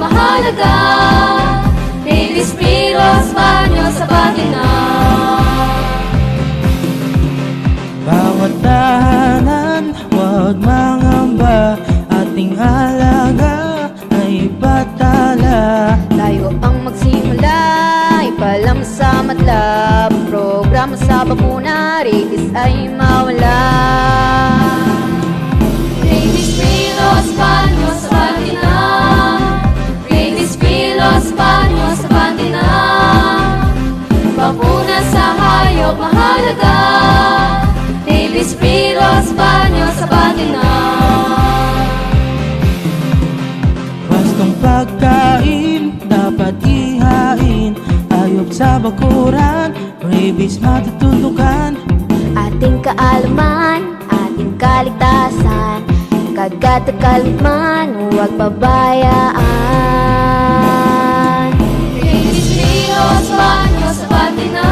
mahalaga. Rabies, Virus, Banyo sa batina. Bawat tahanan, huwag mangamba. Ating alaga ay patala. Tayo ang magsimula, ipalam sa madla. Programa sa bakuna, rabies ay mawala. Rabies, Virus, Banyo sa batina. Rabies, Virus, Banyo sa batina. Bakuna sa hayop mahalaga. Rabies, Virus, Banyo sa batina. Wastong pagkain, dapat ihain. Ayop sa bakuran, rabies matututukan. Ating kaalaman, ating kaligtasan. Kagat at kaligman, huwag pabayaan. Rabies, Virus, Banyo sa batina.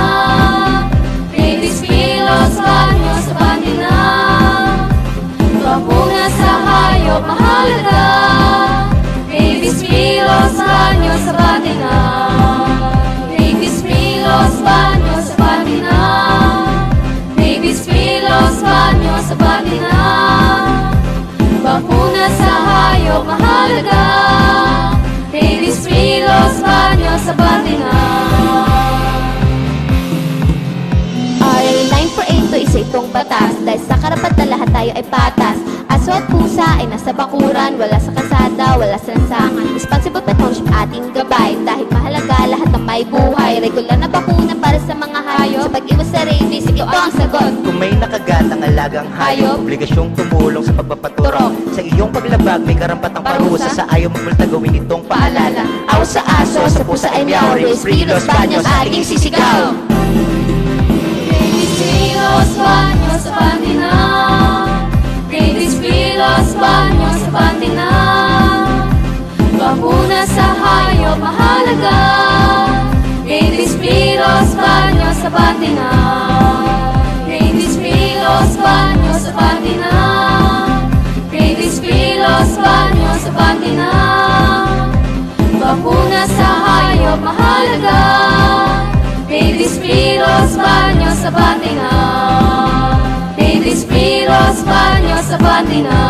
Rabies, Virus, Banyo sa batina. Bakuna sa hayop mahalaga. Rabies, Virus, Banyo sa batina. Rabies, Virus, Banyo sa batina. Rabies, Virus, Banyo sa batina. Bakuna sa hayop mahalaga. Rabies, Virus, Banyo sa batina. RA 948 isa itong batas. Dahil sa karapat na lahat tayo ay patas. Aso at pusa ay nasa bakuran. Wala sa kasada, wala sa lansangan. Responsible patrolship ating gabay. Dahil mahalaga lahat ng may buhay. Regular na bakuna para sa mga hayop. Sa pag-iwas sa rabies, ito ang sagot. Kung may nakagatang alagang hayop, obligasyong tumulong sa pagpapaturok. Sa iyong paglabag, may karampatang parusa. Sa ayaw magmulta, gawin itong paalala. Aw sa aso, sa pusa ay meow. Rabies, Virus, Banyo sa ating sisigaw. Rabies, Virus, Banyo sa batina. Rabies, Virus, Banyo sa batina. Bakuna sa hayop mahalaga. Rabies, Virus, Banyo sa batina. Rabies, Virus, Banyo sa batina. Rabies, Virus, Banyo sa batina. Bakuna sa hayop mahalaga. Rabies, Virus, Banyo sa batina. Rabies, Virus, Banyo sa batina.